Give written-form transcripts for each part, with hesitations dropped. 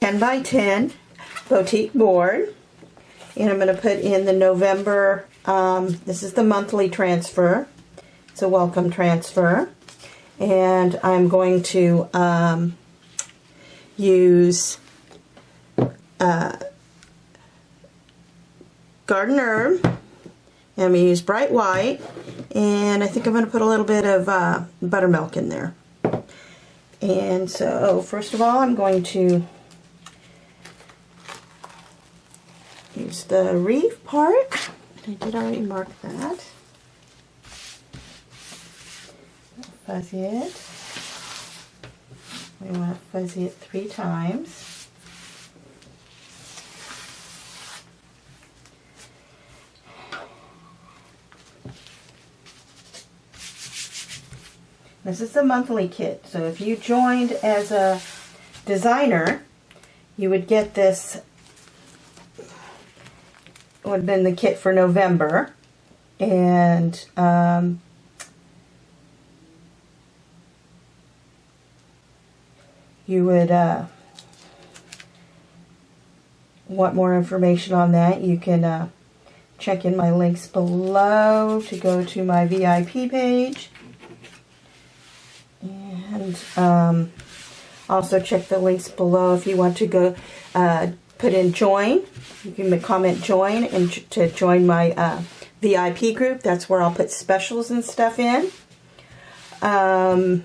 10 by 10 boutique board, and I'm going to put in the November, this is the monthly transfer, it's a welcome transfer, and I'm going to use Garden Herb, and I'm going to use Bright White, and I think I'm going to put a little bit of Buttermilk in there. And so first of all, I'm going to use the wreath part. I did already mark that. Fuzzy it. We want to fuzzy it 3 times. This is the monthly kit, so if you joined as a designer, you would get this. Would have been the kit for November, and you would want more information on that, you can check in my links below to go to my VIP page, and also check the links below if you want to go put in join. You can comment join and to join my VIP group. That's where I'll put specials and stuff in. And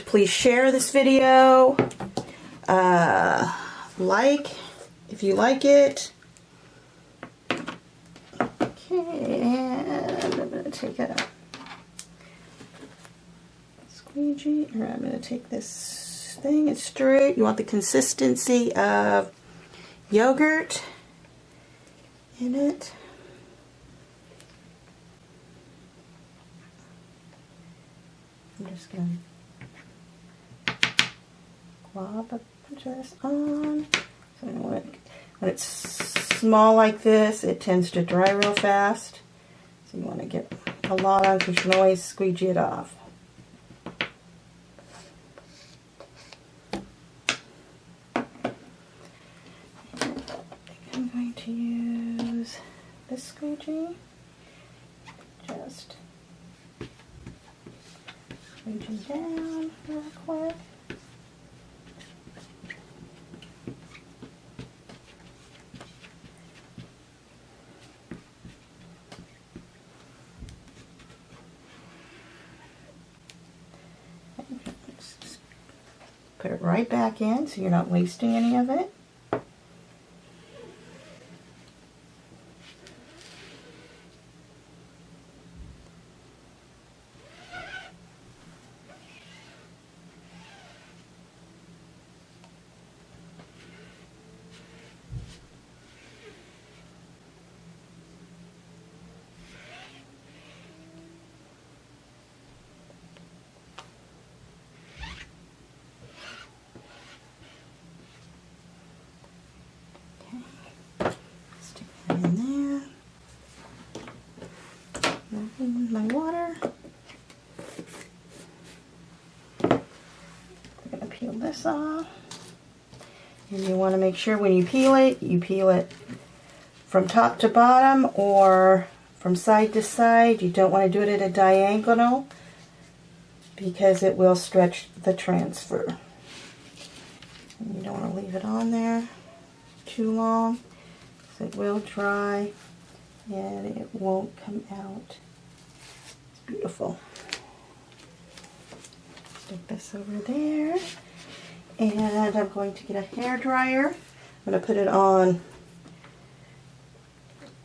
please share this video. Like if you like it. Okay, and I'm going to take a squeegee, or I'm going to take this thing and stir it. You want the consistency of yogurt in it. I'm just going to glop a bunch of this on. So when it's small like this, it tends to dry real fast. So you want to get a lot on, because you can always squeegee it off. I'm going to use this squeegee. Just squeegee down real quick. Just put it right back in so you're not wasting any of it. In there. My water. I'm going to peel this off. And you want to make sure when you peel it from top to bottom or from side to side. You don't want to do it at a diagonal because it will stretch the transfer. And you don't want to leave it on there too long. It will dry and it won't come out. It's beautiful. Stick this over there, and I'm going to get a hair dryer. I'm going to put it on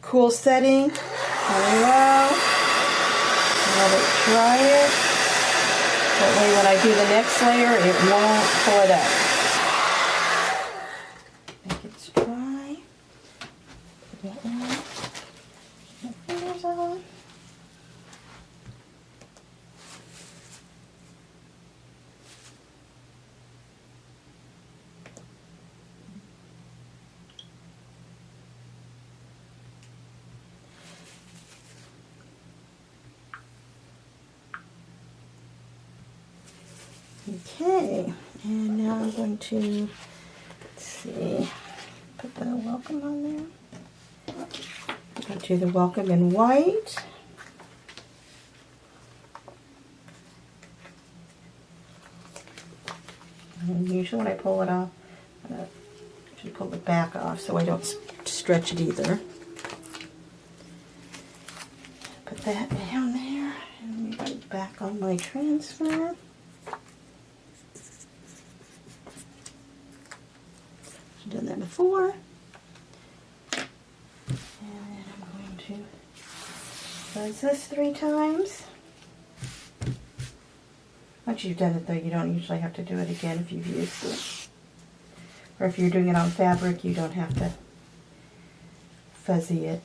cool setting on low. Let it dry it. That way when I do the next layer, it won't pull it up. Okay, And now I'm going to, let's see, put the welcome on there. I'm going to do the welcome in white. And usually when I pull it off, I should pull the back off so I don't stretch it either. Put that down there, and let me put it back on my transfer. I've done that before. And I'm going to fuzz this 3 times. Once you've done it though, you don't usually have to do it again if you've used it. Or if you're doing it on fabric, you don't have to fuzzy it.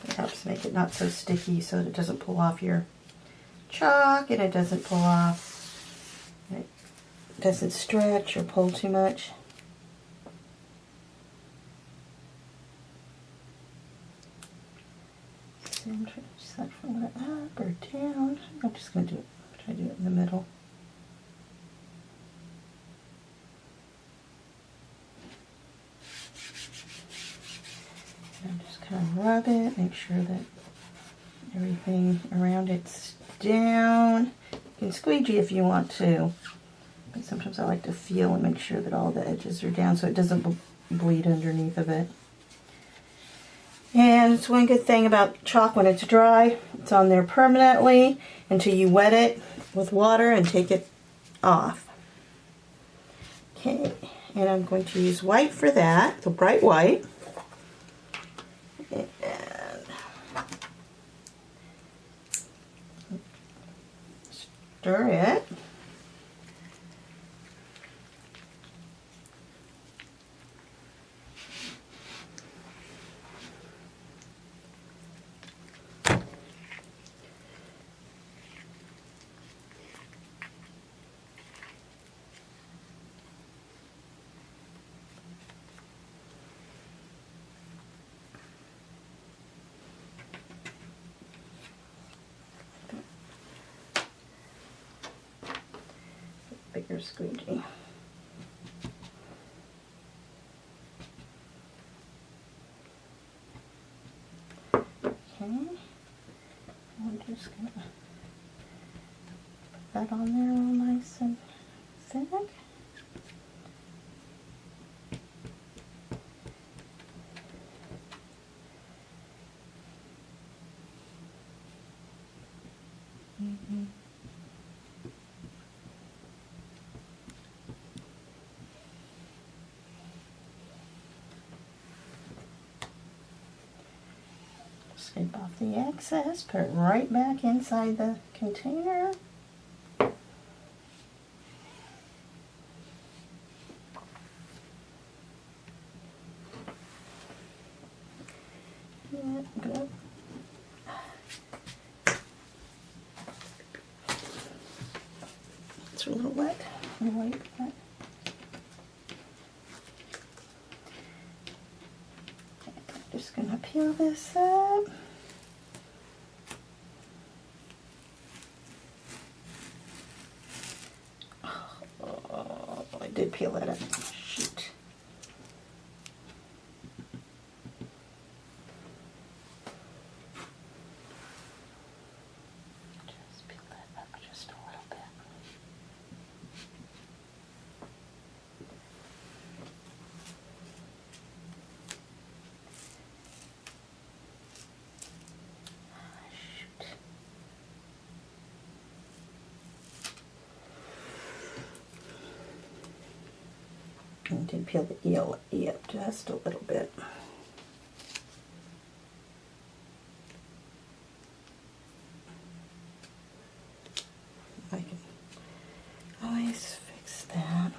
It helps make it not so sticky so that it doesn't pull off your chalk and it doesn't pull off, it doesn't stretch or pull too much. So I'm trying to decide if I want it up or down. I'm just going to try to do it in the middle. And just kind of rub it, make sure that everything around it's down. You can squeegee if you want to, but sometimes I like to feel and make sure that all the edges are down so it doesn't bleed underneath of it. And it's one good thing about chalk when it's dry, it's on there permanently until you wet it with water and take it off. Okay, and I'm going to use white for that, the bright white. And stir it. Bigger squeegee. Okay, I'm just gonna put that on there all nice and thick. Scrape off the excess, put it right back inside the container. Yeah, good. It's a little wet. White, but I'm just gonna peel this up. Oh, I did peel that up. Shoot. Just peel that up just a little bit. I did peel the E up just a little bit. I can always fix that.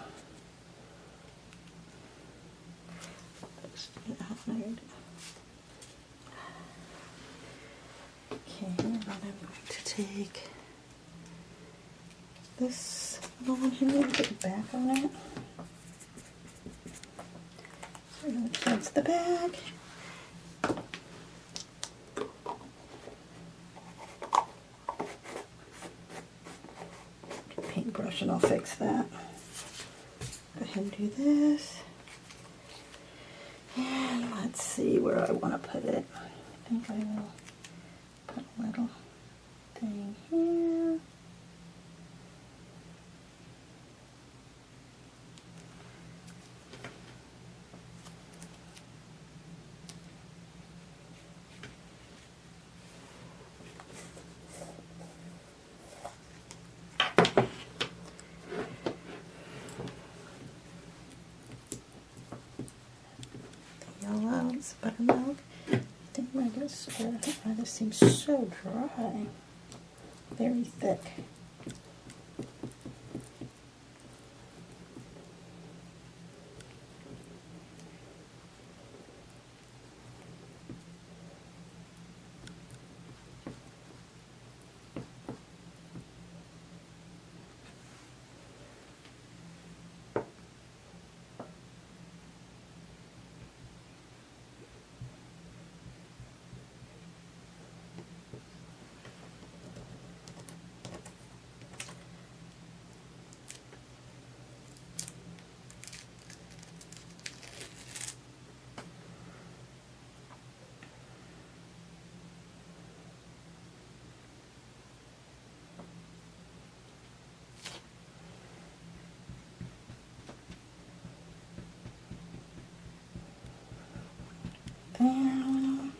Okay, and then I'm going to take this little one here and put the back on it. That's the bag. and I'll fix that. Go ahead and do this. And let's see where I want to put it. I think I will put a little thing here. Yellows, buttermilk. I think this seems so dry. Very thick. Down.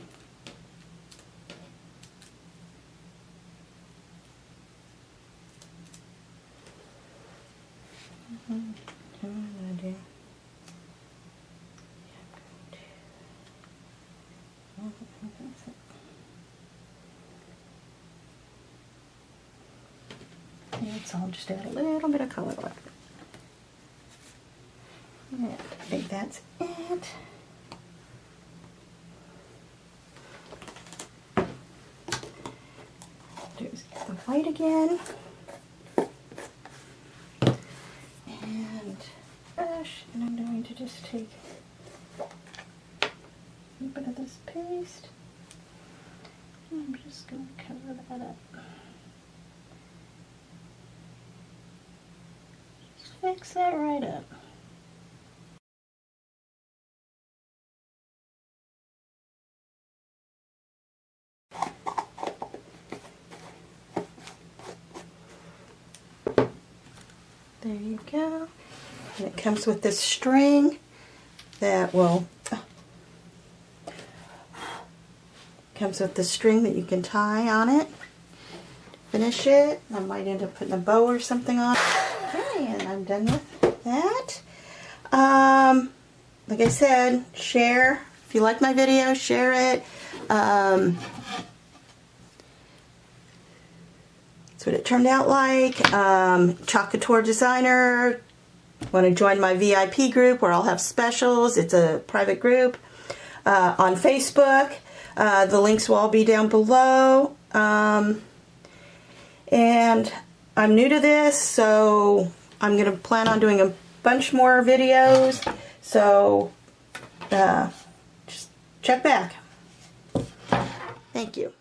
So I'll just add a little bit of color to it. Yeah, I think that's it. There's the white again. And brush, and I'm going to just take a little bit of this paste. And I'm just going to cover that up. Just fix that right up. There you go. And it comes with this string that will that you can tie on it. Finish it. I might end up putting a bow or something on it. Okay, and I'm done with that. Like I said, share. If you like my video, share it. That's what it turned out like. Chalk Couture designer. Want to join my VIP group where I'll have specials. It's a private group on Facebook. The links will all be down below. And I'm new to this, so I'm going to plan on doing a bunch more videos. So just check back. Thank you.